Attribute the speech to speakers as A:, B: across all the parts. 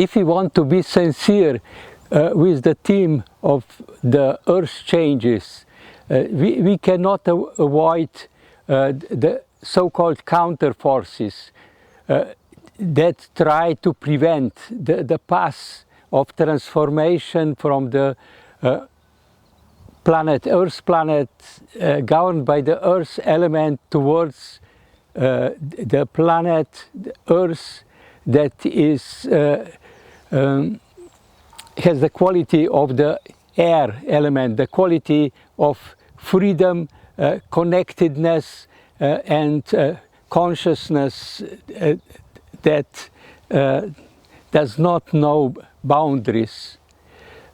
A: if we want to be sincere with the theme of the Earth changes, we cannot avoid the so-called counter forces that try to prevent the path of transformation from the Earth's planet, governed by the Earth element, towards the planet, the Earth, that is has the quality of the air element, the quality of freedom, connectedness, and consciousness that does not know boundaries.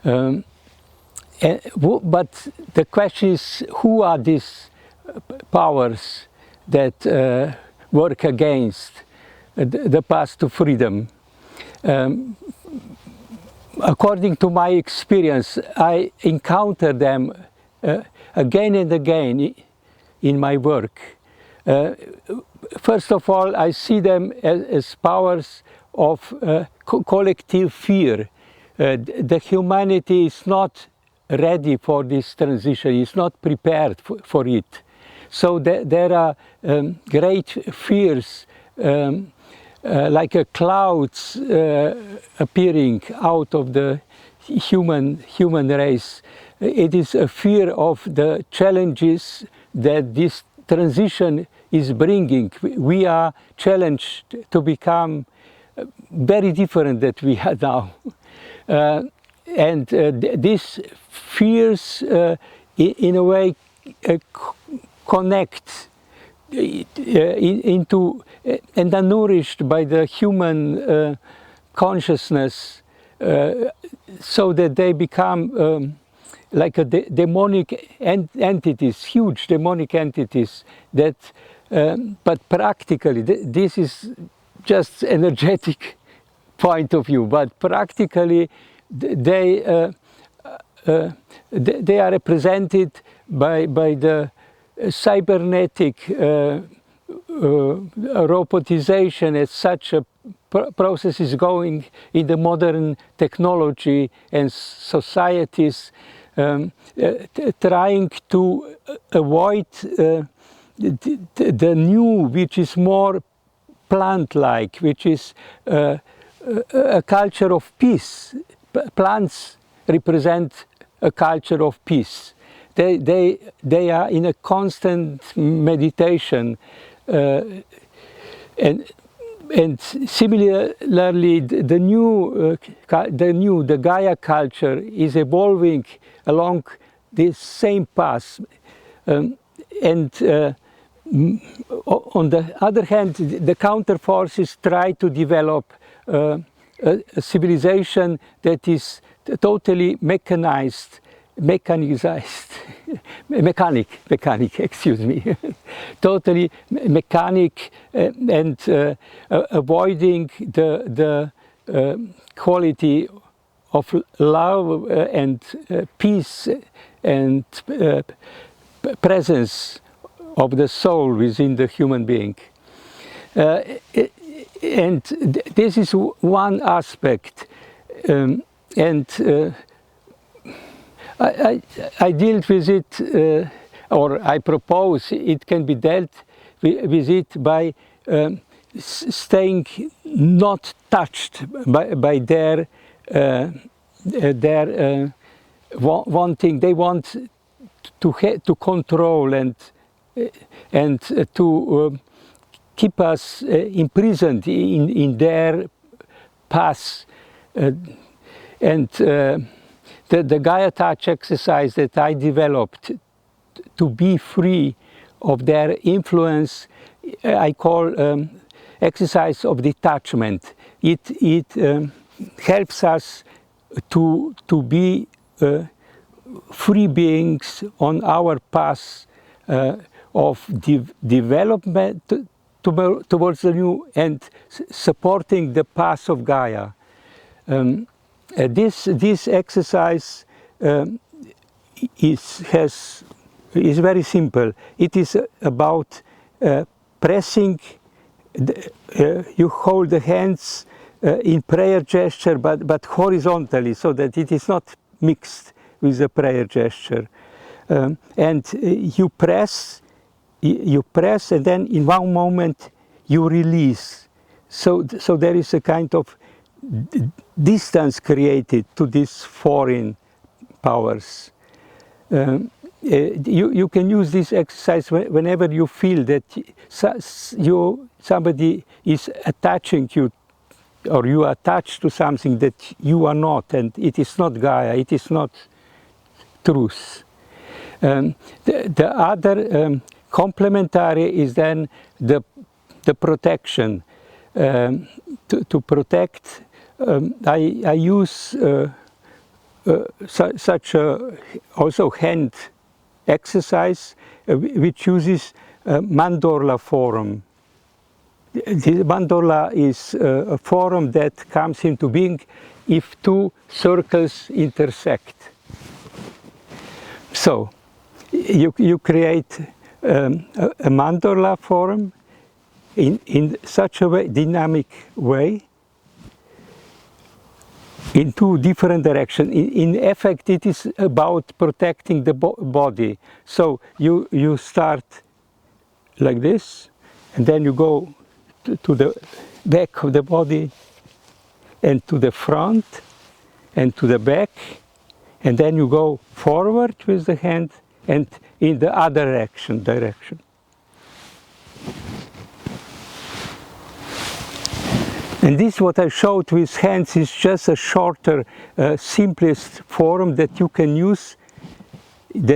A: But the question is, who are these powers that work against the path to freedom? According to my experience, I encounter them again and again in my work. First of all, I see them as powers of collective fear. The humanity is not ready for this transition, is not prepared for it. So there are great fears, like clouds appearing out of the human race. It is a fear of the challenges that this transition is bringing. We are challenged to become very different than we are now. And these fears, in a way, connect into and are nourished by the human consciousness, so that they become like a demonic entities, huge demonic entities that, but practically, this is just energetic point of view, but practically they are represented by the cybernetic robotization, as such a process is going in the modern technology and societies, trying to avoid the new, which is more plant-like, which is a culture of peace. Plants represent a culture of peace. They are in a constant meditation, and similarly, the Gaia culture is evolving along this same path, and on the other hand, the counter forces try to develop a civilization that is totally mechanic, excuse me, totally mechanic, and avoiding the quality of love and peace and presence of the soul within the human being. And this is one aspect, and I dealt with it, or I propose it can be dealt with it by staying not touched by their wanting. They want to control and to keep us imprisoned in their path. And the Gaia Touch exercise that I developed to be free of their influence, I call exercise of detachment. It helps us to be free beings on our path of development towards the new, and supporting the path of Gaia. This exercise is very simple. It is about pressing. You hold the hands in prayer gesture, but horizontally, so that it is not mixed with the prayer gesture. And you press, and then in one moment you release. So there is a kind of distance created to these foreign powers. You can use this exercise whenever you feel that somebody is attaching you, or you are attached to something that you are not, and it is not Gaia, it is not truth. The other complementary is then the protection. To protect, I use such also hand exercise which uses mandorla form. The mandorla is a form that comes into being if two circles intersect. So you create a mandorla form in such a dynamic way, in two different directions. In effect, it is about protecting the body. So you start like this, and then you go to the back of the body, and to the front, and to the back, and then you go forward with the hand, and in the other direction. And this, what I showed with hands, is just a shorter, simplest form that you can use. In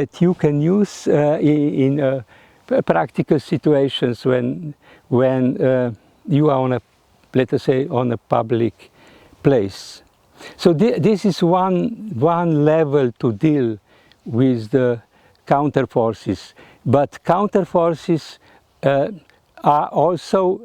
A: practical situations when you are on let us say, on a public place. So this is one level to deal with the counter forces. But counter forces are also.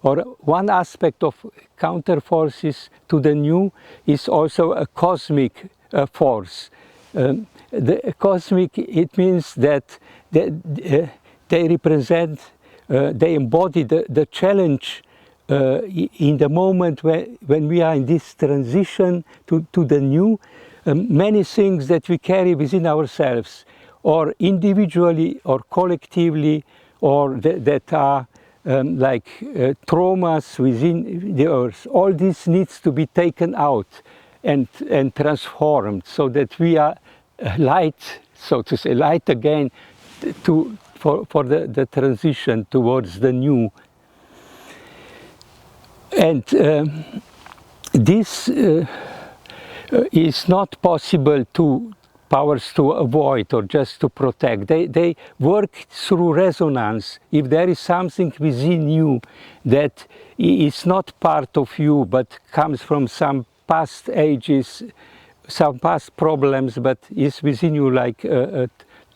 A: Or one aspect of counter forces to the new is also a cosmic force. The cosmic, it means that they represent, they embody the challenge in the moment when we are in this transition to the new. Many things that we carry within ourselves, or individually or collectively, or that are like traumas within the earth. All this needs to be taken out and transformed, so that we are light, so to say, light again for the transition towards the new. And this is not possible to powers to avoid or just to protect. They work through resonance. If there is something within you that is not part of you, but comes from some past ages, some past problems, but is within you like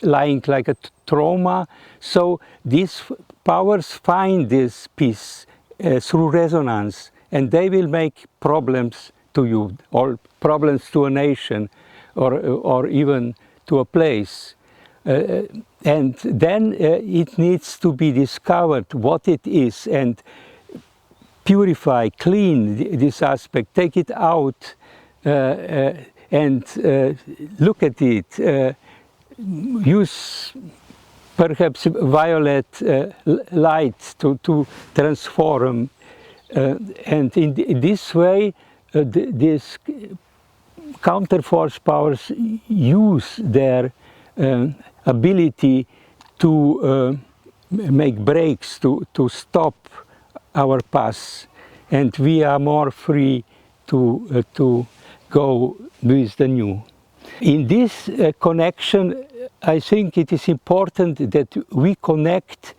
A: lying like a trauma, so these powers find this peace through resonance, and they will make problems to you, or problems to a nation, or even to a place. And then it needs to be discovered what it is, and purify, clean this aspect, take it out, and look at it, use perhaps violet light to transform, and in this way these counterforce powers use their ability to make breaks, to stop our path, and we are more free to go with the new. In this connection, I think it is important that we connect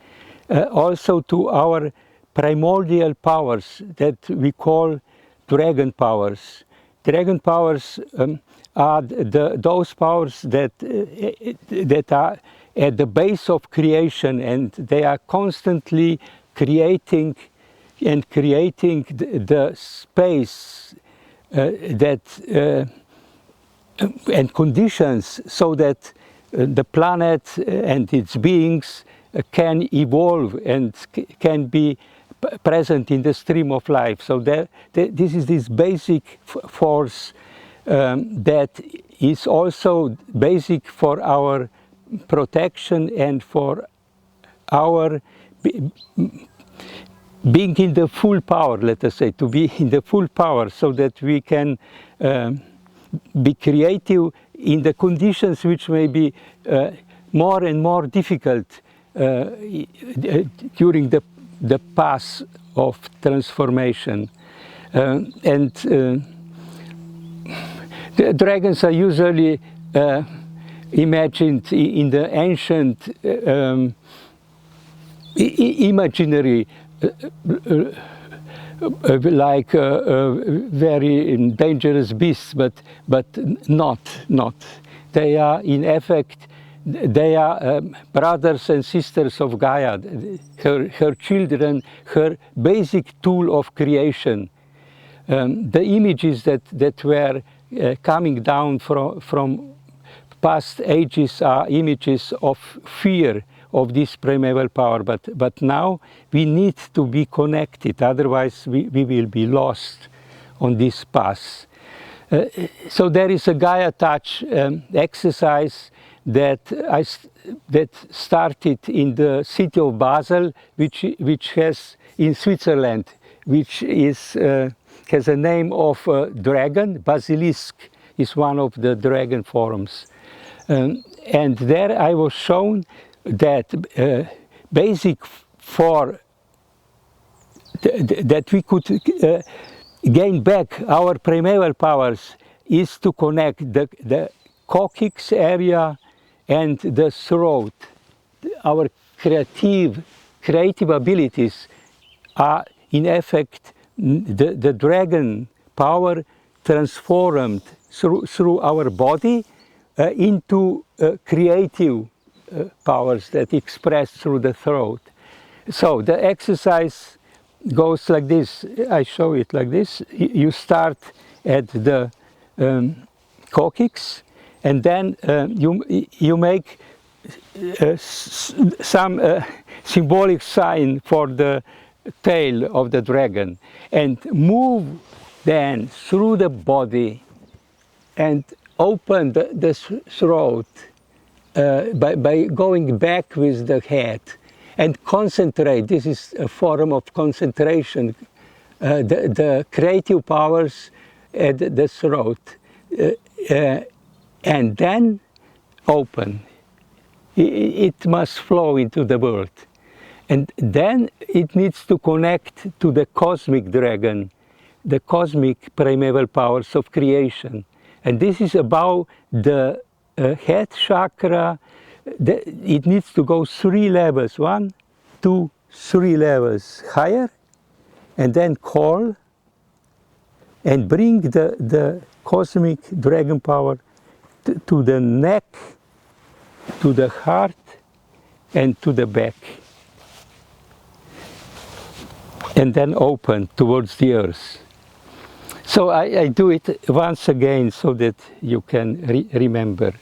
A: also to our primordial powers that we call dragon powers. Dragon powers are those powers that are at the base of creation, and they are constantly creating the space and conditions so that the planet and its beings can evolve and can be present in the stream of life. So this is this basic force that is also basic for our protection and for our being in the full power, let us say, to be in the full power, so that we can be creative in the conditions which may be more and more difficult during the path of transformation. The dragons are usually imagined in the ancient imaginary, like very dangerous beasts, but not. They are in effect, they are brothers and sisters of Gaia, her children, her basic tool of creation. The images that were coming down from past ages are images of fear of this primeval power, but now we need to be connected, otherwise we will be lost on this path. So there is a Gaia Touch exercise that started in the city of Basel, which has in Switzerland, which is has a name of dragon. Basilisk is one of the dragon forms, and there I was shown that basic for that we could gain back our primeval powers is to connect the coccyx area and the throat. Our creative abilities are in effect the dragon power transformed through our body into creative powers that express through the throat. So the exercise goes like this. I show it like this. You start at the coccyx, and then you make some symbolic sign for the tail of the dragon, and move then through the body and open the throat by going back with the head and concentrate. This is a form of concentration, the creative powers at the throat, and then open. It must flow into the world. And then it needs to connect to the cosmic dragon, the cosmic primeval powers of creation. And this is about the head chakra. It needs to go 3 levels, 1, 2, 3 levels higher, and then call and bring the cosmic dragon power to the neck, to the heart, and to the back. And then open towards the earth. So I do it once again so that you can remember.